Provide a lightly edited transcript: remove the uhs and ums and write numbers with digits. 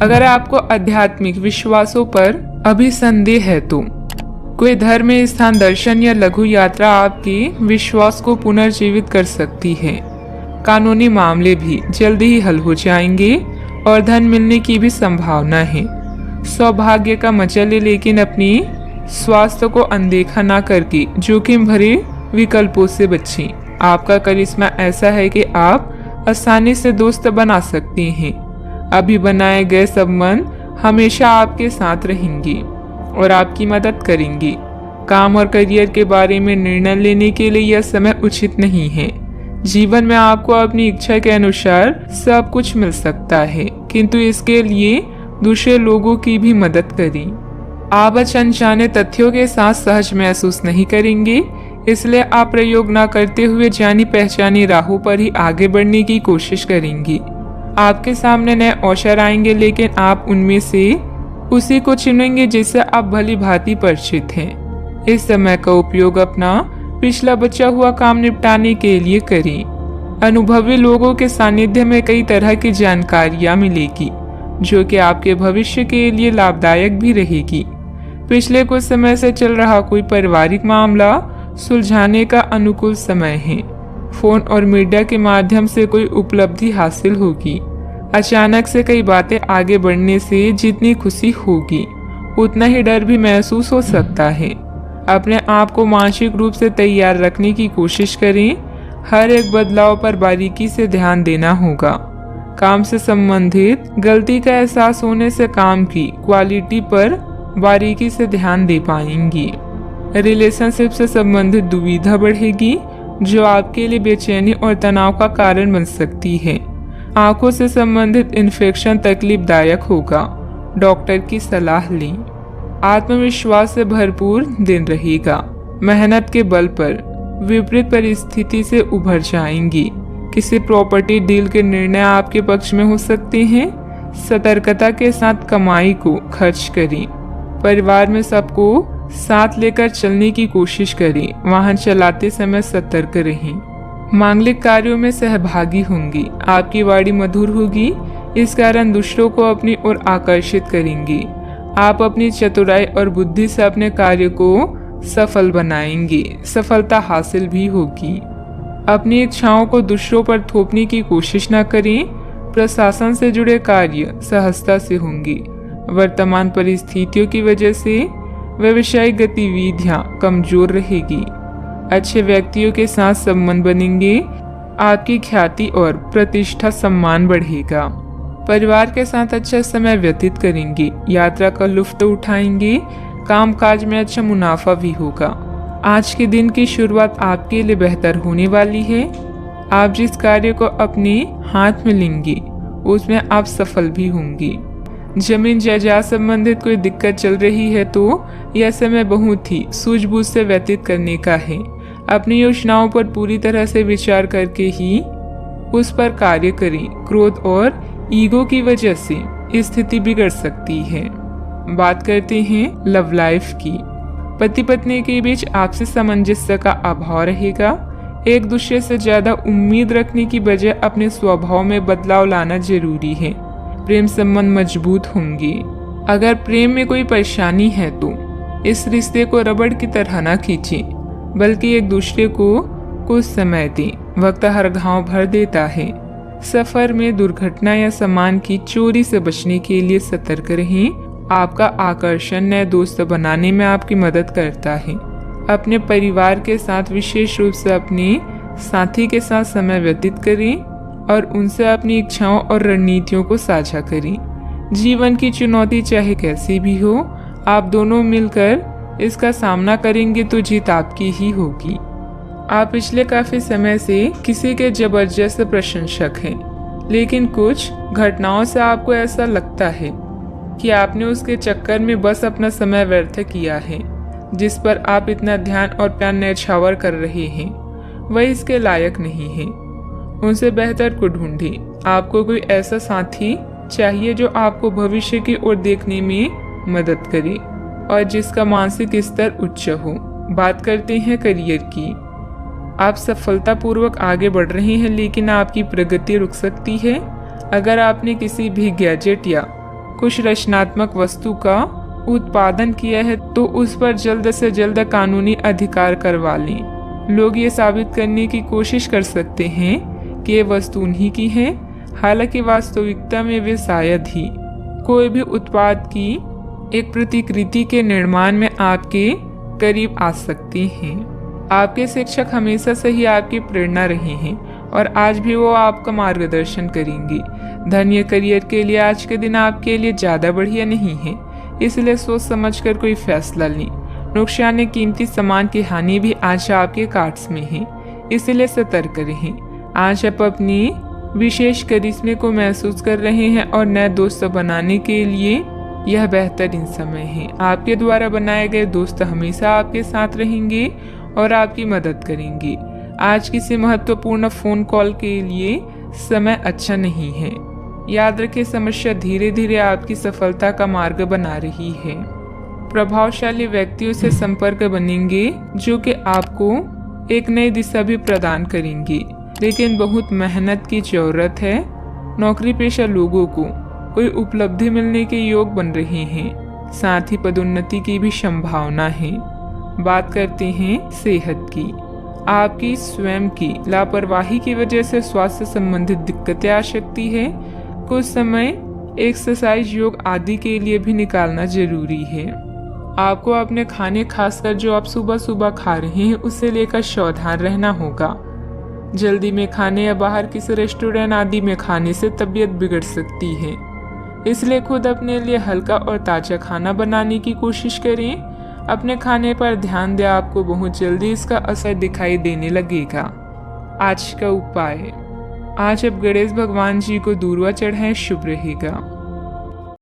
अगर आपको आध्यात्मिक विश्वासों पर अभी संदेह है तो कोई धर्म स्थान दर्शन या लघु यात्रा आपके विश्वास को पुनर्जीवित कर सकती है। कानूनी मामले भी जल्दी ही हल हो जाएंगे और धन मिलने की भी संभावना है। सौभाग्य का मजा ले, लेकिन अपनी स्वास्थ्य को अनदेखा ना करके जोखिम भरे विकल्पों से बचें। आपका करिश्मा ऐसा है कि आप आसानी से दोस्त बना सकते हैं। अभी बनाए गए संबंध हमेशा आपके साथ रहेंगे और आपकी मदद करेंगे। काम और करियर के बारे में निर्णय लेने के लिए यह समय उचित नहीं है। जीवन में आपको अपनी इच्छा के अनुसार सब कुछ मिल सकता है, किंतु इसके लिए दूसरे लोगों की भी मदद करें। आप अनजाने तथ्यों के साथ सहज महसूस नहीं करेंगे, इसलिए आप प्रयोग न करते हुए जानी पहचानी राहों पर ही आगे बढ़ने की कोशिश करेंगे। आपके सामने नए अवसर आएंगे, लेकिन आप उनमें से उसी को चुनेंगे जिससे आप भली भांति परिचित हैं। इस समय का उपयोग अपना पिछला बचा हुआ काम निपटाने के लिए करें। अनुभवी लोगों के सानिध्य में कई तरह की जानकारियां मिलेगी, जो कि आपके भविष्य के लिए लाभदायक भी रहेगी। पिछले कुछ समय से चल रहा कोई पारिवारिक मामला सुलझाने का अनुकूल समय है। फोन और मीडिया के माध्यम से कोई उपलब्धि हासिल होगी। अचानक से कई बातें आगे बढ़ने से जितनी खुशी होगी, उतना ही डर भी महसूस हो सकता है। अपने आप को मानसिक रूप से तैयार रखने की कोशिश करें। हर एक बदलाव पर बारीकी से ध्यान देना होगा। काम से संबंधित गलती का एहसास होने से काम की क्वालिटी पर बारीकी से ध्यान दे पाएंगी। रिलेशनशिप से संबंधित दुविधा बढ़ेगी, जो आपके लिए बेचैनी और तनाव का कारण बन सकती है। आंखों से संबंधित इन्फेक्शन तकलीफदायक होगा। डॉक्टर की सलाह लें। आत्मविश्वास से भरपूर दिन रहेगा। मेहनत के बल पर विपरीत परिस्थिति से उभर जाएंगी। किसी प्रॉपर्टी डील के निर्णय आपके पक्ष में हो सकते हैं। सतर्कता के साथ कमाई को खर्च करें। परिवार में सबको साथ लेकर चलने की कोशिश करें। वाहन चलाते समय सतर्क रहें। मांगलिक कार्यों में सहभागी होंगी। आपकी वाणी मधुर होगी, इस कारण दूसरों को अपनी ओर आकर्षित करेंगे। आप अपनी चतुराई और बुद्धि से अपने कार्य को सफल बनाएंगे। सफलता हासिल भी होगी। अपनी इच्छाओं को दूसरों पर थोपने की कोशिश न करें। प्रशासन से जुड़े कार्य सहजता से होंगे। वर्तमान परिस्थितियों की वजह से व्यवसायिक गतिविधियां कमजोर रहेगी। अच्छे व्यक्तियों के साथ संबंध बनेंगे। आपकी ख्याति और प्रतिष्ठा सम्मान बढ़ेगा। परिवार के साथ अच्छा समय व्यतीत करेंगे। यात्रा का लुत्फ उठाएंगे। कामकाज में अच्छा मुनाफा भी होगा। आज के दिन की शुरुआत आपके लिए बेहतर होने वाली है। आप जिस कार्य को अपने हाथ में लेंगे, उसमें आप सफल भी होंगे। जमीन जायदाद संबंधित कोई दिक्कत चल रही है तो यह समय बहुत ही सूझबूझ से व्यतीत करने का है। अपनी योजनाओं पर पूरी तरह से विचार करके ही उस पर कार्य करें। क्रोध और ईगो की वजह से स्थिति बिगड़ सकती है। बात करते हैं लव लाइफ की। पति पत्नी के बीच आपसी सामंजस्य का अभाव रहेगा। एक दूसरे से ज्यादा उम्मीद रखने की बजाय अपने स्वभाव में बदलाव लाना जरूरी है। प्रेम संबंध मजबूत होंगे। अगर प्रेम में कोई परेशानी है तो इस रिश्ते को रबड़ की तरह न खींचें, बल्कि एक दूसरे को कुछ समय दें। वक्त हर घाव भर देता है। सफर में दुर्घटना या सामान की चोरी से बचने के लिए सतर्क रहें। आपका आकर्षण नए दोस्त बनाने में आपकी मदद करता है। अपने परिवार के साथ विशेष रूप से अपने साथी के साथ समय व्यतीत करें और उनसे अपनी इच्छाओं और रणनीतियों को साझा करें। जीवन की चुनौती चाहे कैसी भी हो, आप दोनों मिलकर इसका सामना करेंगे तो जीत आपकी ही होगी। आप पिछले काफी समय से किसी के जबरदस्त प्रशंसक हैं, लेकिन कुछ घटनाओं से आपको ऐसा लगता है कि आपने उसके चक्कर में बस अपना समय व्यर्थ किया है। जिस पर आप इतना ध्यान और प्यार न्यौछावर कर रहे हैं, वह इसके लायक नहीं है। उनसे बेहतर को ढूंढें। आपको कोई ऐसा साथी चाहिए जो आपको भविष्य की ओर देखने में मदद करे और जिसका मानसिक स्तर उच्च हो। बात करते हैं करियर की। आप सफलतापूर्वक आगे बढ़ रहे हैं, लेकिन आपकी प्रगति रुक सकती है। अगर आपने किसी भी गैजेट या कुछ रचनात्मक वस्तु का उत्पादन किया है तो उस पर जल्द से जल्द कानूनी अधिकार करवा लें। लोग ये साबित करने की कोशिश कर सकते हैं कि ये वस्तु उन्हीं की है, हालांकि वास्तविकता में वे शायद ही कोई भी उत्पाद की एक प्रतिकृति के निर्माण में आपके करीब आ सकते हैं। आपके शिक्षक हमेशा से ही आपकी प्रेरणा रहे हैं और आज भी वो आपका मार्गदर्शन करेंगे। धन या करियर के लिए आज के दिन आपके लिए ज़्यादा बढ़िया नहीं है, इसलिए सोच समझकर कोई फैसला लें। नुकसान या कीमती सामान की हानि भी आज आपके कार्ड्स में है, इसलिए सतर्क रहें। आज आप अपनी विशेष करिश्मे को महसूस कर रहे हैं और नए दोस्त बनाने के लिए यह बेहतरीन समय है। आपके द्वारा बनाए गए दोस्त हमेशा आपके साथ रहेंगे और आपकी मदद करेंगे। आज किसी महत्वपूर्ण फोन कॉल के लिए समय अच्छा नहीं है। याद रखें, समस्या धीरे धीरे आपकी सफलता का मार्ग बना रही है। प्रभावशाली व्यक्तियों से संपर्क बनेंगे जो कि आपको एक नई दिशा भी प्रदान करेंगे, लेकिन बहुत मेहनत की जरूरत है। नौकरी पेशा लोगों को कोई उपलब्धि मिलने के योग बन रहे हैं, साथ ही पदोन्नति की भी संभावना है। बात करते हैं सेहत की। आपकी स्वयं की लापरवाही की वजह से स्वास्थ्य संबंधित दिक्कतें आ सकती है। कुछ समय एक्सरसाइज, योग आदि के लिए भी निकालना जरूरी है। आपको अपने खाने, खासकर जो आप सुबह सुबह खा रहे हैं, उससे लेकर सावधान रहना होगा। जल्दी में खाने या बाहर किसी रेस्टोरेंट आदि में खाने से तबीयत बिगड़ सकती है, इसलिए खुद अपने लिए हल्का और ताज़ा खाना बनाने की कोशिश करें। अपने खाने पर ध्यान दें, आपको बहुत जल्दी इसका असर दिखाई देने लगेगा। आज का उपाय, आज आप गणेश भगवान जी को दूर्वा चढ़ाएं, शुभ रहेगा।